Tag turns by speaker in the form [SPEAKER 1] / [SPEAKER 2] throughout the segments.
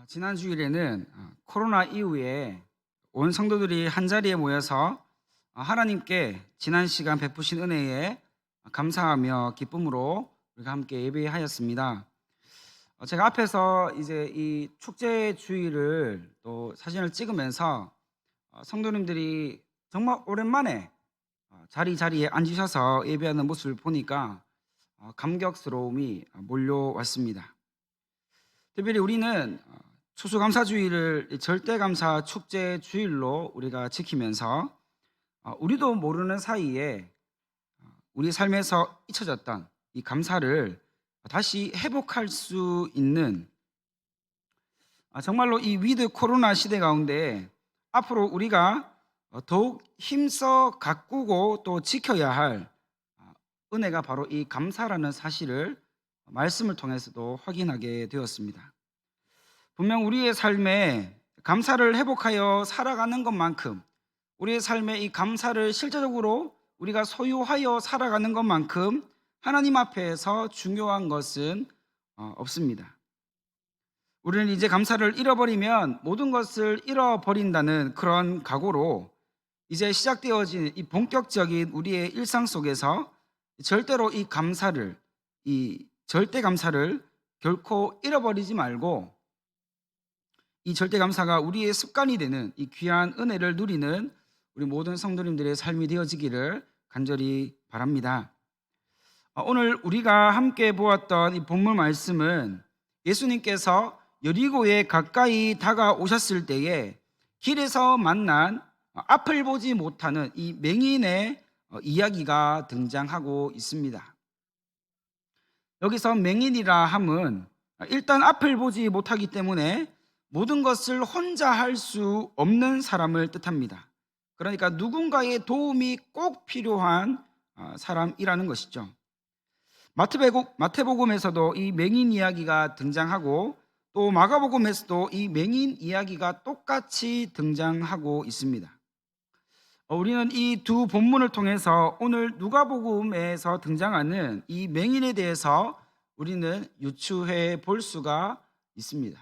[SPEAKER 1] 지난 주일에는 코로나 이후에 온 성도들이 한자리에 모여서 하나님께 지난 시간 베푸신 은혜에 감사하며 기쁨으로 우리가 함께 예배하였습니다. 제가 앞에서 이제 이 축제 주일을 또 사진을 찍으면서 성도님들이 정말 오랜만에 자리에 앉으셔서 예배하는 모습을 보니까 감격스러움이 몰려왔습니다. 특별히 우리는 추수감사주일을 절대감사 축제 주일로 우리가 지키면서 우리도 모르는 사이에 우리 삶에서 잊혀졌던 이 감사를 다시 회복할 수 있는 정말로 이 위드 코로나 시대 가운데 앞으로 우리가 더욱 힘써 가꾸고 또 지켜야 할 은혜가 바로 이 감사라는 사실을 말씀을 통해서도 확인하게 되었습니다. 분명 우리의 삶에 감사를 회복하여 살아가는 것만큼, 우리의 삶에 이 감사를 실제적으로 우리가 소유하여 살아가는 것만큼 하나님 앞에서 중요한 것은 없습니다. 우리는 이제 감사를 잃어버리면 모든 것을 잃어버린다는 그런 각오로 이제 시작되어진 이 본격적인 우리의 일상 속에서 절대로 이 감사를, 이 절대 감사를 결코 잃어버리지 말고 이 절대 감사가 우리의 습관이 되는 이 귀한 은혜를 누리는 우리 모든 성도님들의 삶이 되어지기를 간절히 바랍니다. 오늘 우리가 함께 보았던 이 본문 말씀은 예수님께서 여리고에 가까이 다가오셨을 때에 길에서 만난 앞을 보지 못하는 이 맹인의 이야기가 등장하고 있습니다. 여기서 맹인이라 함은 일단 앞을 보지 못하기 때문에 모든 것을 혼자 할 수 없는 사람을 뜻합니다. 그러니까 누군가의 도움이 꼭 필요한 사람이라는 것이죠. 마태복음에서도 이 맹인 이야기가 등장하고 또 마가복음에서도 이 맹인 이야기가 똑같이 등장하고 있습니다. 우리는 이 두 본문을 통해서 오늘 누가복음에서 등장하는 이 맹인에 대해서 우리는 유추해 볼 수가 있습니다.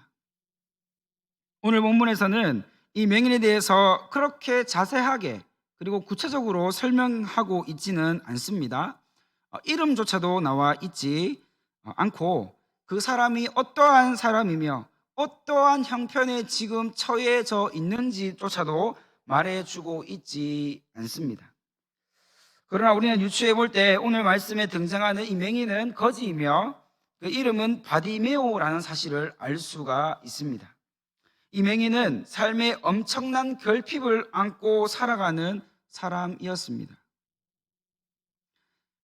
[SPEAKER 1] 오늘 본문에서는 이 맹인에 대해서 그렇게 자세하게 그리고 구체적으로 설명하고 있지는 않습니다. 이름조차도 나와 있지 않고 그 사람이 어떠한 사람이며 어떠한 형편에 지금 처해져 있는지조차도 말해주고 있지 않습니다. 그러나 우리는 유추해 볼 때 오늘 말씀에 등장하는 이 맹인은 거지이며 그 이름은 바디메오라는 사실을 알 수가 있습니다. 이 맹인은 삶에 엄청난 결핍을 안고 살아가는 사람이었습니다.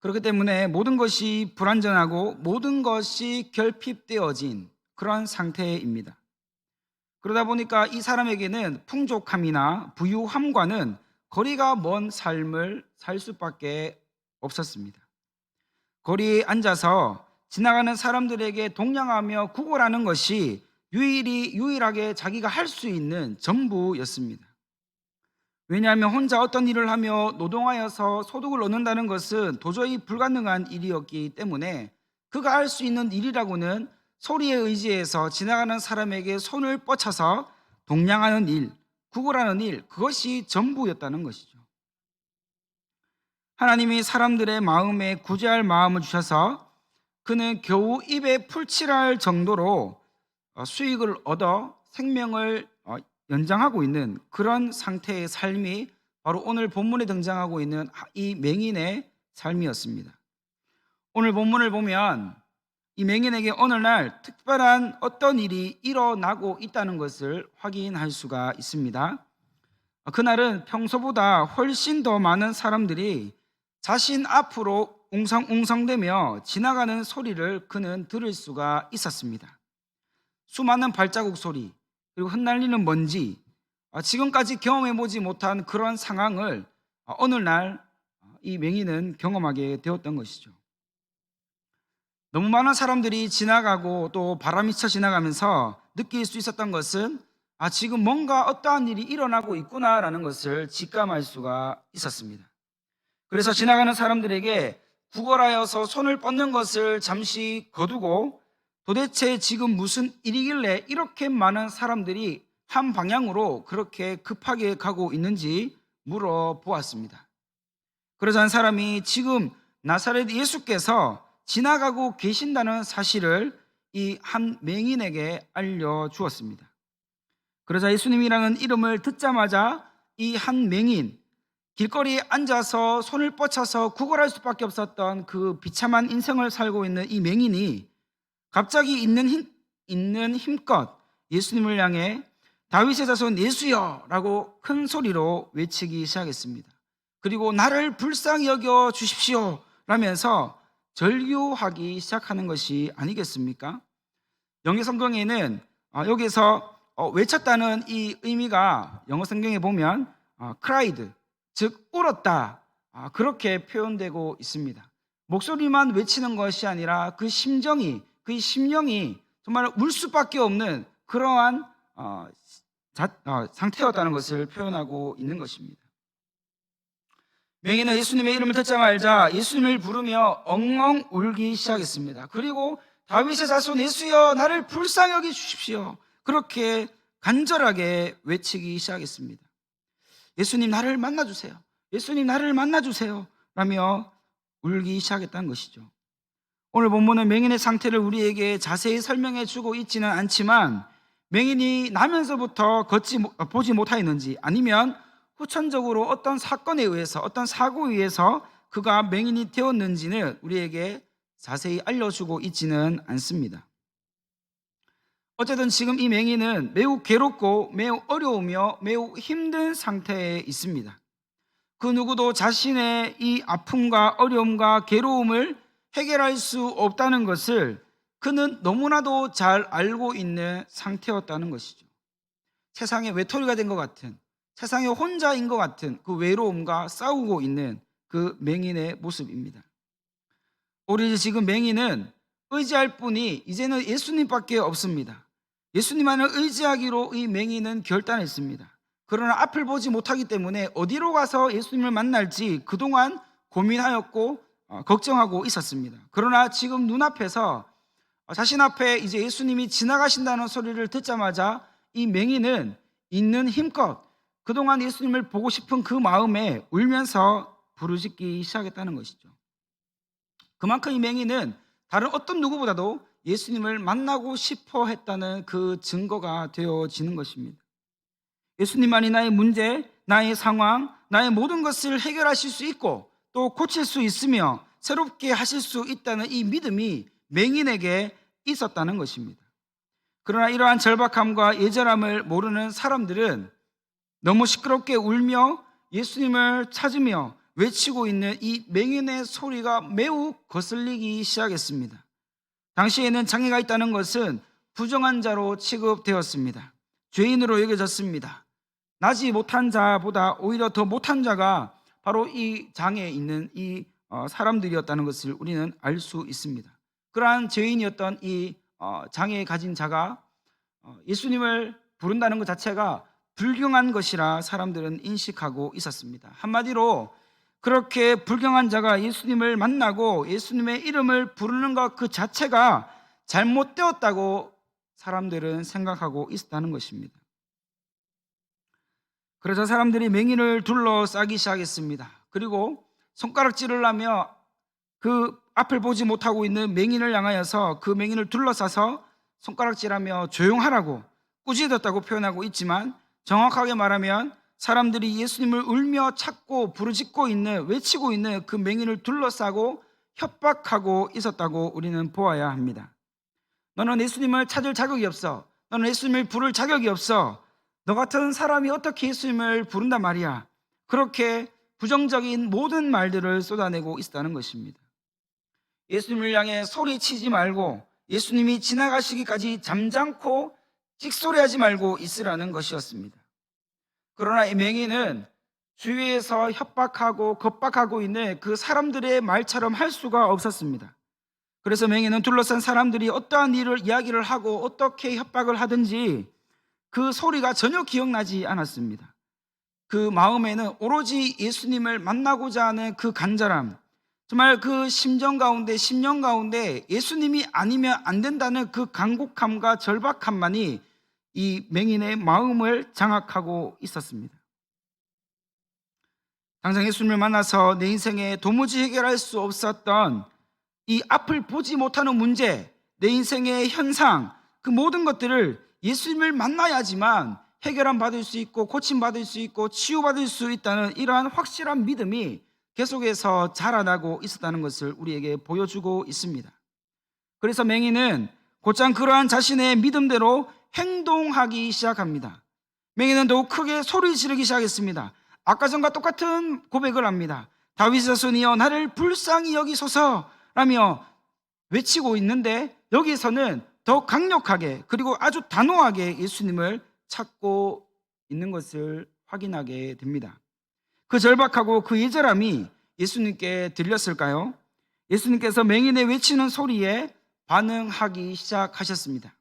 [SPEAKER 1] 그렇기 때문에 모든 것이 불완전하고 모든 것이 결핍되어진 그런 상태입니다. 그러다 보니까 이 사람에게는 풍족함이나 부유함과는 거리가 먼 삶을 살 수밖에 없었습니다. 거리에 앉아서 지나가는 사람들에게 동냥하며 구걸하는 것이 유일하게 자기가 할 수 있는 전부였습니다. 왜냐하면 혼자 어떤 일을 하며 노동하여서 소득을 얻는다는 것은 도저히 불가능한 일이었기 때문에 그가 할 수 있는 일이라고는 소리에 의지해서 지나가는 사람에게 손을 뻗쳐서 동냥하는 일, 구걸하는 일, 그것이 전부였다는 것이죠. 하나님이 사람들의 마음에 구제할 마음을 주셔서 그는 겨우 입에 풀칠할 정도로 수익을 얻어 생명을 연장하고 있는 그런 상태의 삶이 바로 오늘 본문에 등장하고 있는 이 맹인의 삶이었습니다. 오늘 본문을 보면 이 맹인에게 어느 날 특별한 어떤 일이 일어나고 있다는 것을 확인할 수가 있습니다. 그날은 평소보다 훨씬 더 많은 사람들이 자신 앞으로 웅성웅성대며 지나가는 소리를 그는 들을 수가 있었습니다. 수많은 발자국 소리, 그리고 흩날리는 먼지, 지금까지 경험해보지 못한 그런 상황을 어느 날 이 맹인은 경험하게 되었던 것이죠. 너무 많은 사람들이 지나가고 또 바람이 쳐 지나가면서 느낄 수 있었던 것은 지금 뭔가 어떠한 일이 일어나고 있구나라는 것을 직감할 수가 있었습니다. 그래서 지나가는 사람들에게 구걸하여서 손을 뻗는 것을 잠시 거두고 도대체 지금 무슨 일이길래 이렇게 많은 사람들이 한 방향으로 그렇게 급하게 가고 있는지 물어보았습니다. 그러자 한 사람이 지금 나사렛 예수께서 지나가고 계신다는 사실을 이 한 맹인에게 알려주었습니다. 그러자 예수님이라는 이름을 듣자마자 이 한 맹인, 길거리에 앉아서 손을 뻗쳐서 구걸할 수밖에 없었던 그 비참한 인생을 살고 있는 이 맹인이 갑자기 있는 힘껏 예수님을 향해 다윗의 자손 예수여 라고 큰 소리로 외치기 시작했습니다. 그리고 나를 불쌍히 여겨 주십시오 라면서 절규하기 시작하는 것이 아니겠습니까? 영어 성경에는 여기서 외쳤다는 이 의미가 영어 성경에 보면 cried, 즉 울었다, 그렇게 표현되고 있습니다. 목소리만 외치는 것이 아니라 그 심정이, 그 심령이 정말 울 수밖에 없는 그러한 상태였다는 것을 표현하고 있는 것입니다. 맹인은 예수님의 이름을 듣자마자 예수님을 부르며 엉엉 울기 시작했습니다. 그리고 다윗의 자손 예수여 나를 불쌍히 여겨 주십시오, 그렇게 간절하게 외치기 시작했습니다. 예수님 나를 만나주세요, 예수님 나를 만나주세요 라며 울기 시작했다는 것이죠. 오늘 본문은 맹인의 상태를 우리에게 자세히 설명해 주고 있지는 않지만 맹인이 나면서부터 보지 못하였는지 아니면 후천적으로 어떤 사건에 의해서, 어떤 사고에 의해서 그가 맹인이 되었는지는 우리에게 자세히 알려주고 있지는 않습니다. 어쨌든 지금 이 맹인은 매우 괴롭고 매우 어려우며 매우 힘든 상태에 있습니다. 그 누구도 자신의 이 아픔과 어려움과 괴로움을 해결할 수 없다는 것을 그는 너무나도 잘 알고 있는 상태였다는 것이죠. 세상에 외톨이가 된 것 같은, 세상에 혼자인 것 같은 그 외로움과 싸우고 있는 그 맹인의 모습입니다. 오히려 지금 맹인은 의지할 분이 이제는 예수님밖에 없습니다. 예수님만을 의지하기로 이 맹인은 결단했습니다. 그러나 앞을 보지 못하기 때문에 어디로 가서 예수님을 만날지 그동안 고민하였고 걱정하고 있었습니다. 그러나 지금 눈앞에서 자신 앞에 이제 예수님이 지나가신다는 소리를 듣자마자 이 맹인은 있는 힘껏 그동안 예수님을 보고 싶은 그 마음에 울면서 부르짖기 시작했다는 것이죠. 그만큼 이 맹인은 다른 어떤 누구보다도 예수님을 만나고 싶어 했다는 그 증거가 되어지는 것입니다. 예수님만이 나의 문제, 나의 상황, 나의 모든 것을 해결하실 수 있고 또 고칠 수 있으며 새롭게 하실 수 있다는 이 믿음이 맹인에게 있었다는 것입니다. 그러나 이러한 절박함과 예절함을 모르는 사람들은 너무 시끄럽게 울며 예수님을 찾으며 외치고 있는 이 맹인의 소리가 매우 거슬리기 시작했습니다. 당시에는 장애가 있다는 것은 부정한 자로 취급되었습니다. 죄인으로 여겨졌습니다. 나지 못한 자보다 오히려 더 못한 자가 바로 이 장애에 있는 이 사람들이었다는 것을 우리는 알 수 있습니다. 그러한 죄인이었던 이 장애에 가진 자가 예수님을 부른다는 것 자체가 불경한 것이라 사람들은 인식하고 있었습니다. 한마디로 그렇게 불경한 자가 예수님을 만나고 예수님의 이름을 부르는 것 그 자체가 잘못되었다고 사람들은 생각하고 있었다는 것입니다. 그래서 사람들이 맹인을 둘러싸기 시작했습니다. 그리고 손가락질을 하며 그 앞을 보지 못하고 있는 맹인을 향하여서 그 맹인을 둘러싸서 손가락질하며 조용하라고 꾸짖었다고 표현하고 있지만 정확하게 말하면 사람들이 예수님을 울며 찾고 부르짖고 있는, 외치고 있는 그 맹인을 둘러싸고 협박하고 있었다고 우리는 보아야 합니다. 너는 예수님을 찾을 자격이 없어, 너는 예수님을 부를 자격이 없어, 너 같은 사람이 어떻게 예수님을 부른단 말이야, 그렇게 부정적인 모든 말들을 쏟아내고 있었다는 것입니다. 예수님을 향해 소리치지 말고 예수님이 지나가시기까지 잠잠고 찍소리하지 말고 있으라는 것이었습니다. 그러나 이 맹인은 주위에서 협박하고 겁박하고 있는 그 사람들의 말처럼 할 수가 없었습니다. 그래서 맹인은 둘러싼 사람들이 어떠한 일을 이야기를 하고 어떻게 협박을 하든지 그 소리가 전혀 기억나지 않았습니다. 그 마음에는 오로지 예수님을 만나고자 하는 그 간절함, 정말 그 심정 가운데, 심령 가운데 예수님이 아니면 안 된다는 그 간곡함과 절박함만이 이 맹인의 마음을 장악하고 있었습니다. 당장 예수님을 만나서 내 인생에 도무지 해결할 수 없었던 이 앞을 보지 못하는 문제, 내 인생의 현상, 그 모든 것들을 예수님을 만나야지만 해결함 받을 수 있고 고침 받을 수 있고 치유받을 수 있다는 이러한 확실한 믿음이 계속해서 자라나고 있었다는 것을 우리에게 보여주고 있습니다. 그래서 맹인은 곧장 그러한 자신의 믿음대로 행동하기 시작합니다. 맹인은 더욱 크게 소리 지르기 시작했습니다. 아까 전과 똑같은 고백을 합니다. 다윗의 자손이여 나를 불쌍히 여기소서라며 외치고 있는데, 여기서는 더 강력하게 그리고 아주 단호하게 예수님을 찾고 있는 것을 확인하게 됩니다. 그 절박하고 그 예절함이 예수님께 들렸을까요? 예수님께서 맹인의 외치는 소리에 반응하기 시작하셨습니다.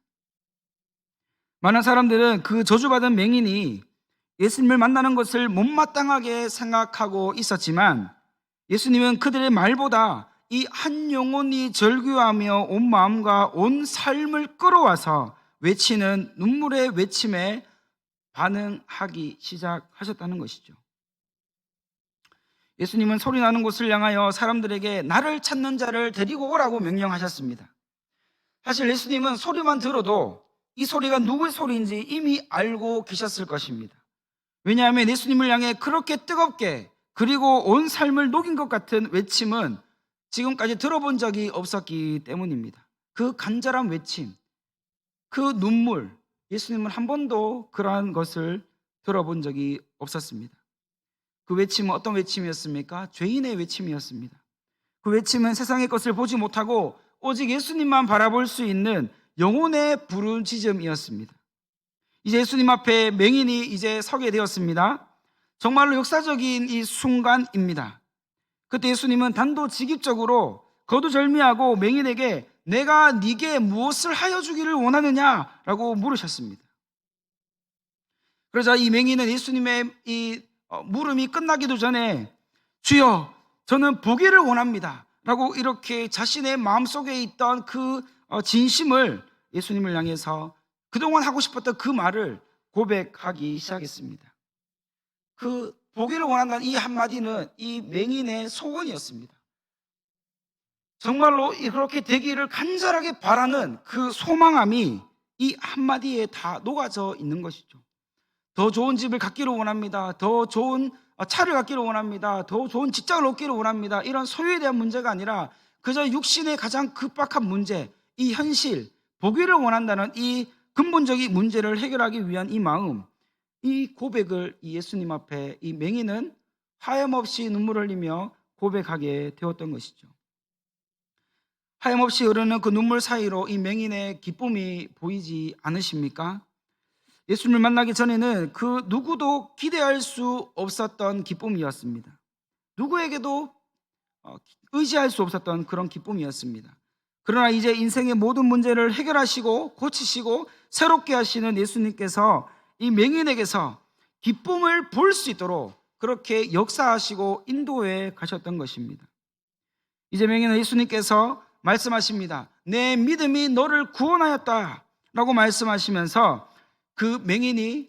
[SPEAKER 1] 많은 사람들은 그 저주받은 맹인이 예수님을 만나는 것을 못마땅하게 생각하고 있었지만, 예수님은 그들의 말보다 이 한 영혼이 절규하며 온 마음과 온 삶을 끌어와서 외치는 눈물의 외침에 반응하기 시작하셨다는 것이죠. 예수님은 소리나는 곳을 향하여 사람들에게 나를 찾는 자를 데리고 오라고 명령하셨습니다. 사실 예수님은 소리만 들어도 이 소리가 누구의 소리인지 이미 알고 계셨을 것입니다. 왜냐하면 예수님을 향해 그렇게 뜨겁게 그리고 온 삶을 녹인 것 같은 외침은 지금까지 들어본 적이 없었기 때문입니다. 그 간절한 외침, 그 눈물, 예수님은 한 번도 그러한 것을 들어본 적이 없었습니다. 그 외침은 어떤 외침이었습니까? 죄인의 외침이었습니다. 그 외침은 세상의 것을 보지 못하고 오직 예수님만 바라볼 수 있는 영혼의 부르짖음이었습니다. 이제 예수님 앞에 맹인이 이제 서게 되었습니다. 정말로 역사적인 이 순간입니다. 그때 예수님은 단도직입적으로 거두절미하고 맹인에게 내가 네게 무엇을 하여 주기를 원하느냐라고 물으셨습니다. 그러자 이 맹인은 예수님의 이 물음이 끝나기도 전에 주여 저는 보기를 원합니다 라고 이렇게 자신의 마음속에 있던 그 진심을 예수님을 향해서 그동안 하고 싶었던 그 말을 고백하기 시작했습니다. 그 보기를 원한다는 이 한마디는 이 맹인의 소원이었습니다. 정말로 그렇게 되기를 간절하게 바라는 그 소망함이 이 한마디에 다 녹아져 있는 것이죠. 더 좋은 집을 갖기를 원합니다. 더 좋은 차를 갖기를 원합니다. 더 좋은 직장을 얻기를 원합니다. 이런 소유에 대한 문제가 아니라 그저 육신의 가장 급박한 문제, 이 현실, 보기를 원한다는 이 근본적인 문제를 해결하기 위한 이 마음, 이 고백을 이 예수님 앞에 이 맹인은 하염없이 눈물을 흘리며 고백하게 되었던 것이죠. 하염없이 흐르는 그 눈물 사이로 이 맹인의 기쁨이 보이지 않으십니까? 예수님을 만나기 전에는 그 누구도 기대할 수 없었던 기쁨이었습니다. 누구에게도 의지할 수 없었던 그런 기쁨이었습니다. 그러나 이제 인생의 모든 문제를 해결하시고 고치시고 새롭게 하시는 예수님께서 이 맹인에게서 기쁨을 볼 수 있도록 그렇게 역사하시고 인도해 가셨던 것입니다. 이제 맹인은 예수님께서 말씀하십니다. 내 믿음이 너를 구원하였다 라고 말씀하시면서 그 맹인이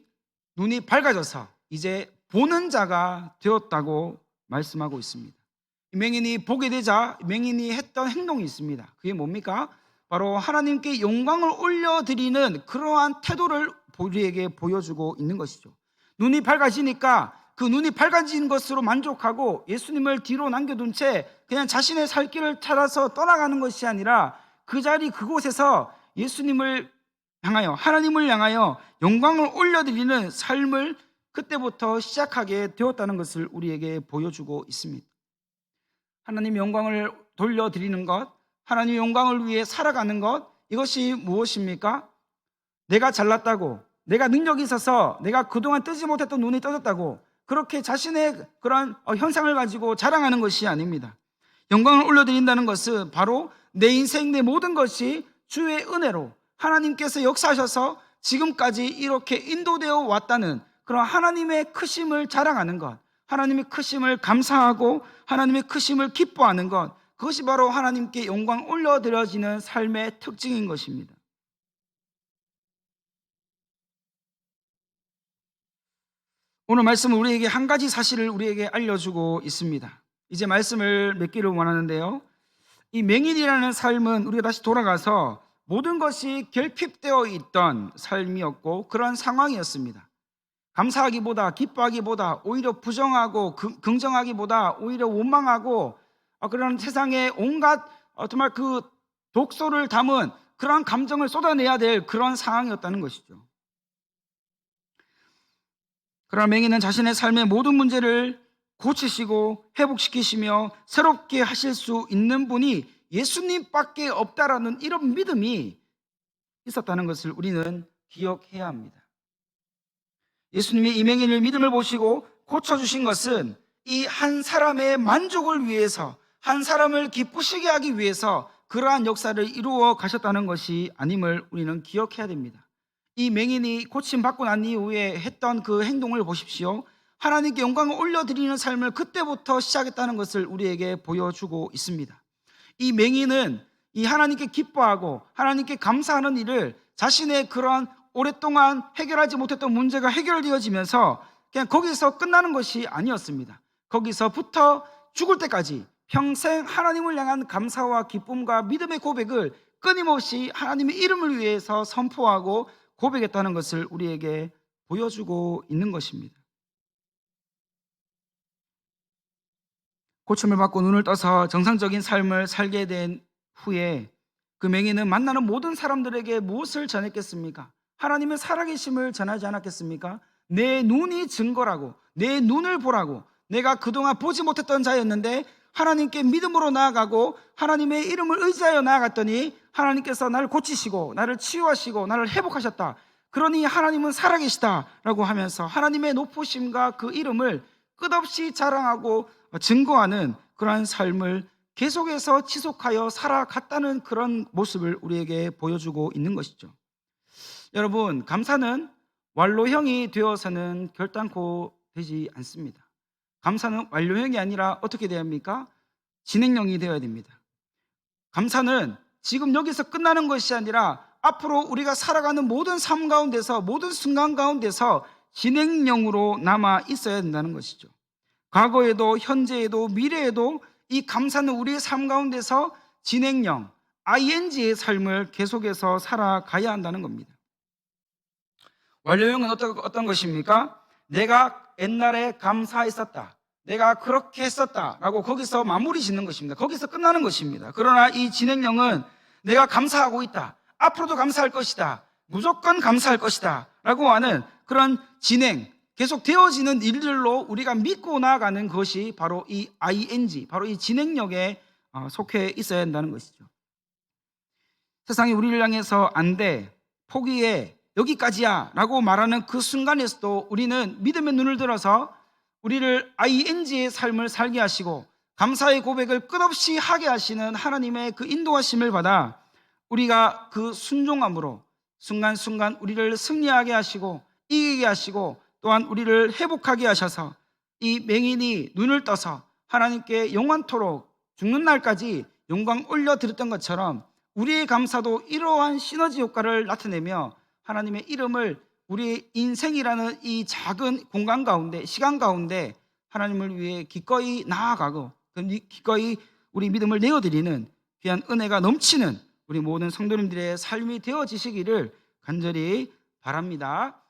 [SPEAKER 1] 눈이 밝아져서 이제 보는 자가 되었다고 말씀하고 있습니다. 맹인이 보게 되자 맹인이 했던 행동이 있습니다. 그게 뭡니까? 바로 하나님께 영광을 올려드리는 그러한 태도를 우리에게 보여주고 있는 것이죠. 눈이 밝아지니까 그 눈이 밝아진 것으로 만족하고 예수님을 뒤로 남겨둔 채 그냥 자신의 살 길을 찾아서 떠나가는 것이 아니라 그 자리 그곳에서 예수님을 향하여, 하나님을 향하여 영광을 올려드리는 삶을 그때부터 시작하게 되었다는 것을 우리에게 보여주고 있습니다. 하나님 영광을 돌려드리는 것, 하나님 영광을 위해 살아가는 것, 이것이 무엇입니까? 내가 잘났다고, 내가 능력이 있어서 내가 그동안 뜨지 못했던 눈이 떠졌다고 그렇게 자신의 그런 현상을 가지고 자랑하는 것이 아닙니다. 영광을 올려드린다는 것은 바로 내 인생, 내 모든 것이 주의 은혜로 하나님께서 역사하셔서 지금까지 이렇게 인도되어 왔다는 그런 하나님의 크심을 자랑하는 것, 하나님의 크심을 감사하고 하나님의 크심을 기뻐하는 것, 그것이 바로 하나님께 영광 올려드려지는 삶의 특징인 것입니다. 오늘 말씀은 우리에게 한 가지 사실을 우리에게 알려주고 있습니다. 이제 말씀을 맺기를 원하는데요, 이 맹인이라는 삶은 우리가 다시 돌아가서 모든 것이 결핍되어 있던 삶이었고 그런 상황이었습니다. 감사하기보다 기뻐하기보다 오히려 부정하고 긍정하기보다 오히려 원망하고 그런 세상에 온갖 정말 그 독소를 담은 그런 감정을 쏟아내야 될 그런 상황이었다는 것이죠. 그러나 맹인은 자신의 삶의 모든 문제를 고치시고 회복시키시며 새롭게 하실 수 있는 분이 예수님밖에 없다라는 이런 믿음이 있었다는 것을 우리는 기억해야 합니다. 예수님이 이 맹인의 믿음을 보시고 고쳐주신 것은 이 한 사람의 만족을 위해서, 한 사람을 기쁘시게 하기 위해서 그러한 역사를 이루어 가셨다는 것이 아님을 우리는 기억해야 됩니다. 이 맹인이 고침받고 난 이후에 했던 그 행동을 보십시오. 하나님께 영광을 올려드리는 삶을 그때부터 시작했다는 것을 우리에게 보여주고 있습니다. 이 맹인은 이 하나님께 기뻐하고 하나님께 감사하는 일을 자신의 그러한 오랫동안 해결하지 못했던 문제가 해결되어지면서 그냥 거기서 끝나는 것이 아니었습니다. 거기서부터 죽을 때까지 평생 하나님을 향한 감사와 기쁨과 믿음의 고백을 끊임없이 하나님의 이름을 위해서 선포하고 고백했다는 것을 우리에게 보여주고 있는 것입니다. 고침을 받고 눈을 떠서 정상적인 삶을 살게 된 후에 그 맹인은 만나는 모든 사람들에게 무엇을 전했겠습니까? 하나님의 살아계심을 전하지 않았겠습니까? 내 눈이 증거라고, 내 눈을 보라고, 내가 그동안 보지 못했던 자였는데 하나님께 믿음으로 나아가고 하나님의 이름을 의지하여 나아갔더니 하나님께서 나를 고치시고 나를 치유하시고 나를 회복하셨다. 그러니 하나님은 살아계시다라고 하면서 하나님의 높으심과 그 이름을 끝없이 자랑하고 증거하는 그러한 삶을 계속해서 지속하여 살아갔다는 그런 모습을 우리에게 보여주고 있는 것이죠. 여러분, 감사는 완료형이 되어서는 결단코 되지 않습니다. 감사는 완료형이 아니라 어떻게 되어야 합니까? 진행형이 되어야 됩니다. 감사는 지금 여기서 끝나는 것이 아니라 앞으로 우리가 살아가는 모든 삶 가운데서, 모든 순간 가운데서 진행형으로 남아 있어야 된다는 것이죠. 과거에도 현재에도 미래에도 이 감사는 우리의 삶 가운데서 진행형, ing의 삶을 계속해서 살아가야 한다는 겁니다. 완료형은 어떤 것입니까? 내가 옛날에 감사했었다, 내가 그렇게 했었다 라고 거기서 마무리 짓는 것입니다. 거기서 끝나는 것입니다. 그러나 이 진행형은 내가 감사하고 있다, 앞으로도 감사할 것이다, 무조건 감사할 것이다 라고 하는 그런 진행, 계속 되어지는 일들로 우리가 믿고 나아가는 것이 바로 이 ing, 바로 이 진행력에 속해 있어야 한다는 것이죠. 세상이 우리를 향해서 안 돼, 포기해, 여기까지야 라고 말하는 그 순간에서도 우리는 믿음의 눈을 들어서 우리를 ing의 삶을 살게 하시고 감사의 고백을 끝없이 하게 하시는 하나님의 그 인도하심을 받아 우리가 그 순종함으로 순간순간 우리를 승리하게 하시고 이기게 하시고 또한 우리를 회복하게 하셔서 이 맹인이 눈을 떠서 하나님께 영원토록 죽는 날까지 영광 올려드렸던 것처럼 우리의 감사도 이러한 시너지 효과를 나타내며 하나님의 이름을 우리의 인생이라는 이 작은 공간 가운데, 시간 가운데 하나님을 위해 기꺼이 나아가고 기꺼이 우리 믿음을 내어드리는 귀한 은혜가 넘치는 우리 모든 성도님들의 삶이 되어지시기를 간절히 바랍니다.